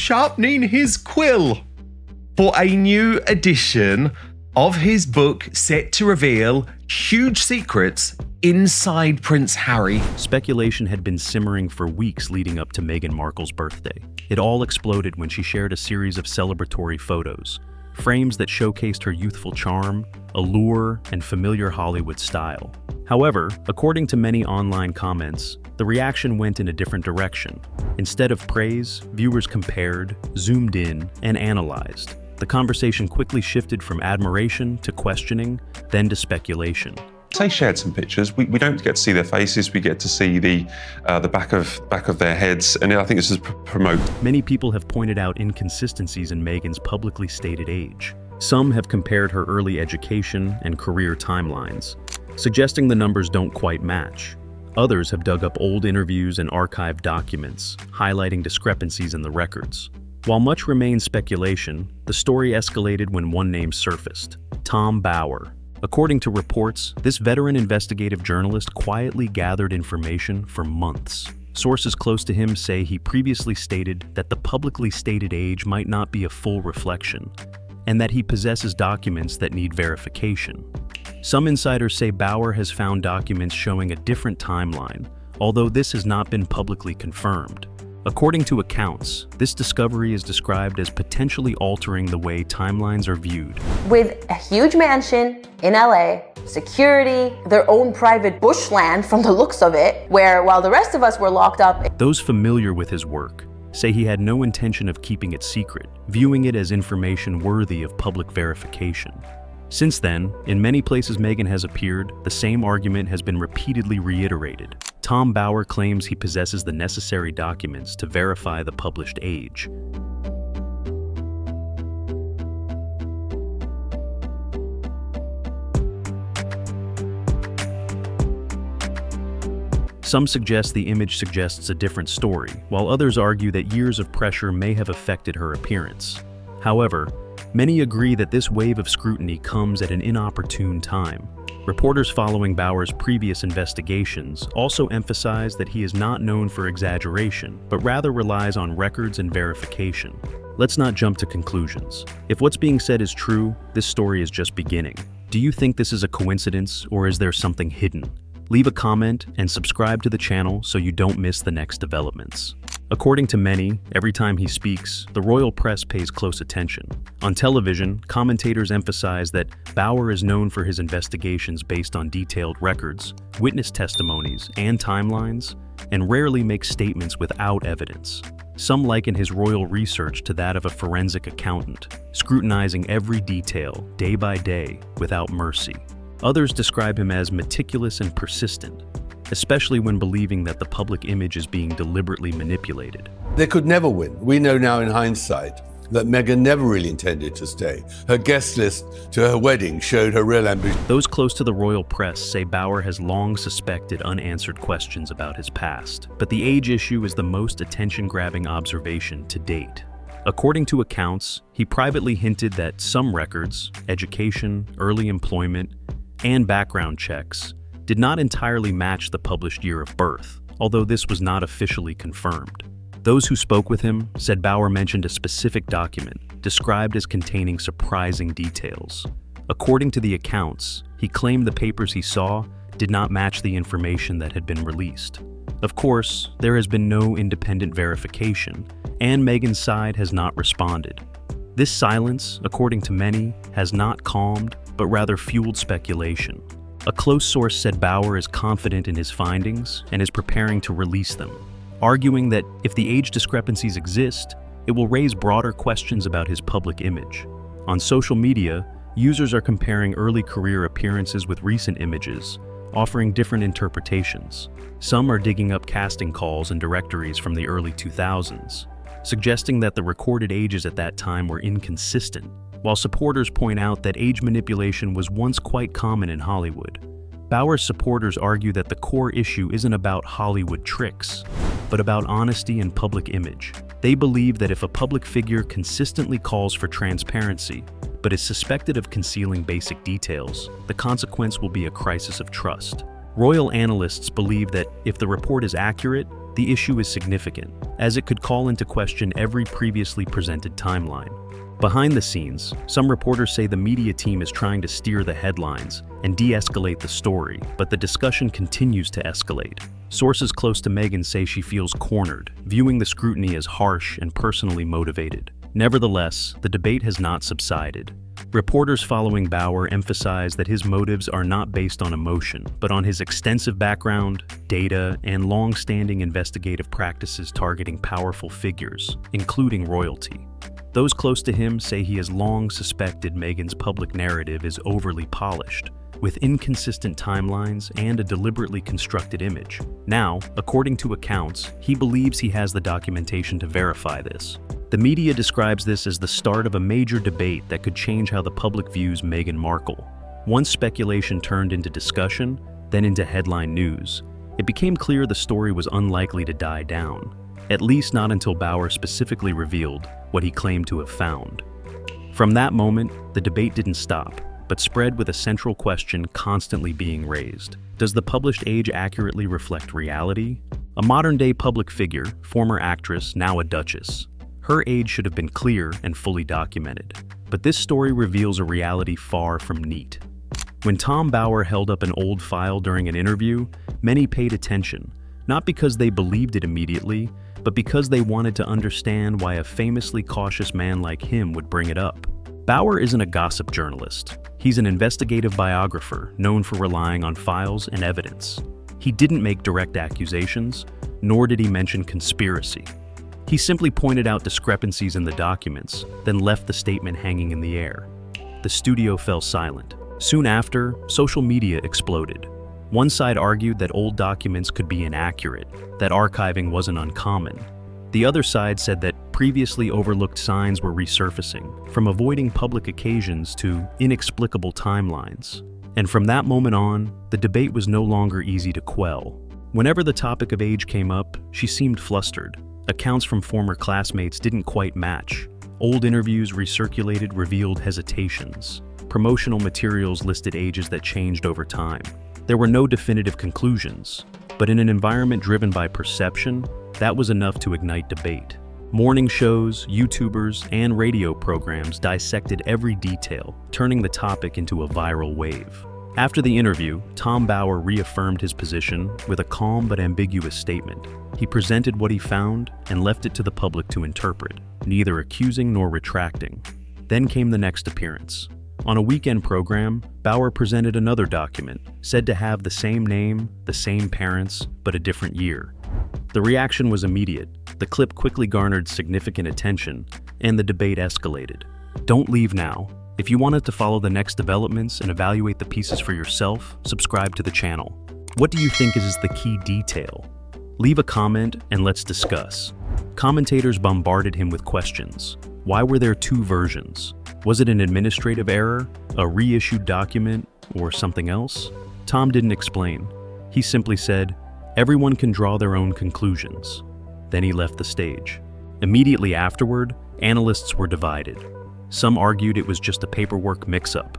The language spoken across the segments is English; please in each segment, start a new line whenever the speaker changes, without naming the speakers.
sharpening his quill for a new edition of his book set to reveal huge secrets inside Prince Harry.
Speculation had been simmering for weeks leading up to Meghan Markle's birthday. It all exploded when she shared a series of celebratory photos, frames that showcased her youthful charm, allure, and familiar Hollywood style. However, according to many online comments, the reaction went in a different direction. Instead of praise, viewers compared, zoomed in, and analyzed. The conversation quickly shifted from admiration to questioning, then to speculation.
They shared some pictures. We don't get to see their faces. We get to see the back of their heads, and I think this is promote.
Many people have pointed out inconsistencies in Meghan's publicly stated age. Some have compared her early education and career timelines, suggesting the numbers don't quite match. Others have dug up old interviews and archived documents, highlighting discrepancies in the records. While much remains speculation, the story escalated when one name surfaced: Tom Bower. According to reports, this veteran investigative journalist quietly gathered information for months. Sources close to him say he previously stated that the publicly stated age might not be a full reflection, and that he possesses documents that need verification. Some insiders say Bower has found documents showing a different timeline, although this has not been publicly confirmed. According to accounts, this discovery is described as potentially altering the way timelines are viewed.
With a huge mansion in LA, security, their own private bushland from the looks of it, where while the rest of us were locked up.
Those familiar with his work say he had no intention of keeping it secret, viewing it as information worthy of public verification. Since then, in many places Meghan has appeared, the same argument has been repeatedly reiterated. Tom Bower claims he possesses the necessary documents to verify the published age. Some suggest the image suggests a different story, while others argue that years of pressure may have affected her appearance. However, many agree that this wave of scrutiny comes at an inopportune time. Reporters following Bower's previous investigations also emphasize that he is not known for exaggeration, but rather relies on records and verification. Let's not jump to conclusions. If what's being said is true, this story is just beginning. Do you think this is a coincidence, or is there something hidden? Leave a comment and subscribe to the channel so you don't miss the next developments. According to many, every time he speaks, the royal press pays close attention. On television, commentators emphasize that Bower is known for his investigations based on detailed records, witness testimonies, and timelines, and rarely makes statements without evidence. Some liken his royal research to that of a forensic accountant, scrutinizing every detail, day by day, without mercy. Others describe him as meticulous and persistent, especially when believing that the public image is being deliberately manipulated.
They could never win. We know now in hindsight that Meghan never really intended to stay. Her guest list to her wedding showed her real ambition.
Those close to the royal press say Bower has long suspected unanswered questions about his past, but the age issue is the most attention-grabbing observation to date. According to accounts, he privately hinted that some records, education, early employment, and background checks did not entirely match the published year of birth, although this was not officially confirmed. Those who spoke with him said Bower mentioned a specific document, described as containing surprising details. According to the accounts, he claimed the papers he saw did not match the information that had been released. Of course, there has been no independent verification, and Meghan's side has not responded. This silence, according to many, has not calmed, but rather fueled speculation. A close source said Bower is confident in his findings and is preparing to release them, arguing that if the age discrepancies exist, it will raise broader questions about his public image. On social media, users are comparing early career appearances with recent images, offering different interpretations. Some are digging up casting calls and directories from the early 2000s, suggesting that the recorded ages at that time were inconsistent, while supporters point out that age manipulation was once quite common in Hollywood. Bower's supporters argue that the core issue isn't about Hollywood tricks, but about honesty and public image. They believe that if a public figure consistently calls for transparency, but is suspected of concealing basic details, the consequence will be a crisis of trust. Royal analysts believe that if the report is accurate, the issue is significant, as it could call into question every previously presented timeline. Behind the scenes, some reporters say the media team is trying to steer the headlines and de-escalate the story, but the discussion continues to escalate. Sources close to Meghan say she feels cornered, viewing the scrutiny as harsh and personally motivated. Nevertheless, the debate has not subsided. Reporters following Bauer emphasize that his motives are not based on emotion, but on his extensive background, data, and long-standing investigative practices targeting powerful figures, including royalty. Those close to him say he has long suspected Meghan's public narrative is overly polished, with inconsistent timelines and a deliberately constructed image. Now, according to accounts, he believes he has the documentation to verify this. The media describes this as the start of a major debate that could change how the public views Meghan Markle. Once speculation turned into discussion, then into headline news, it became clear the story was unlikely to die down, at least not until Bauer specifically revealed what he claimed to have found. From that moment, the debate didn't stop, but spread with a central question constantly being raised. Does the published age accurately reflect reality? A modern-day public figure, former actress, now a duchess. Her age should have been clear and fully documented. But this story reveals a reality far from neat. When Tom Bauer held up an old file during an interview, many paid attention, not because they believed it immediately, but because they wanted to understand why a famously cautious man like him would bring it up. Bauer isn't a gossip journalist. He's an investigative biographer known for relying on files and evidence. He didn't make direct accusations, nor did he mention conspiracy. He simply pointed out discrepancies in the documents, then left the statement hanging in the air. The studio fell silent. Soon after, social media exploded. One side argued that old documents could be inaccurate, that archiving wasn't uncommon. The other side said that previously overlooked signs were resurfacing, from avoiding public occasions to inexplicable timelines. And from that moment on, the debate was no longer easy to quell. Whenever the topic of age came up, she seemed flustered. Accounts from former classmates didn't quite match. Old interviews recirculated revealed hesitations. Promotional materials listed ages that changed over time. There were no definitive conclusions, but in an environment driven by perception, that was enough to ignite debate. Morning shows, YouTubers, and radio programs dissected every detail, turning the topic into a viral wave. After the interview, Tom Bauer reaffirmed his position with a calm but ambiguous statement. He presented what he found and left it to the public to interpret, neither accusing nor retracting. Then came the next appearance. On a weekend program, Bauer presented another document, said to have the same name, the same parents, but a different year. The reaction was immediate. The clip quickly garnered significant attention, and the debate escalated. Don't leave now. If you wanted to follow the next developments and evaluate the pieces for yourself, subscribe to the channel. What do you think is the key detail? Leave a comment and let's discuss. Commentators bombarded him with questions. Why were there two versions? Was it an administrative error, a reissued document, or something else? Tom didn't explain. He simply said, "Everyone can draw their own conclusions." Then he left the stage. Immediately afterward, analysts were divided. Some argued it was just a paperwork mix-up.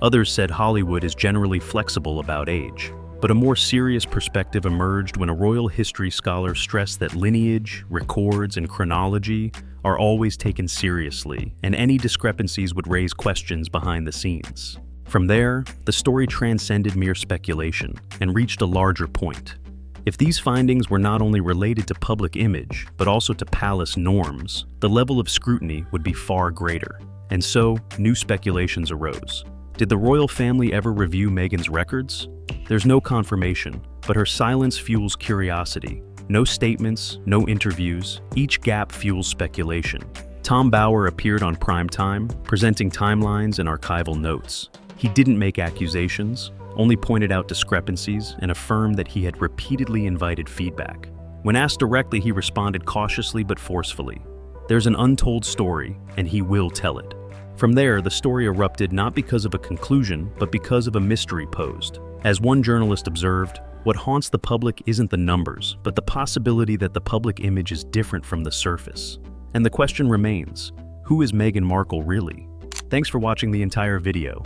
Others said Hollywood is generally flexible about age. But a more serious perspective emerged when a royal history scholar stressed that lineage, records, and chronology are always taken seriously, and any discrepancies would raise questions behind the scenes. From there, the story transcended mere speculation and reached a larger point. If these findings were not only related to public image, but also to palace norms, the level of scrutiny would be far greater. And so, new speculations arose. Did the royal family ever review Meghan's records? There's no confirmation, but her silence fuels curiosity. No statements, no interviews, each gap fuels speculation. Tom Bauer appeared on primetime, presenting timelines and archival notes. He didn't make accusations, only pointed out discrepancies and affirmed that he had repeatedly invited feedback. When asked directly, he responded cautiously but forcefully. There's an untold story, and he will tell it. From there, the story erupted not because of a conclusion, but because of a mystery posed. As one journalist observed, what haunts the public isn't the numbers, but the possibility that the public image is different from the surface. And the question remains, who is Meghan Markle really? Thanks for watching the entire video.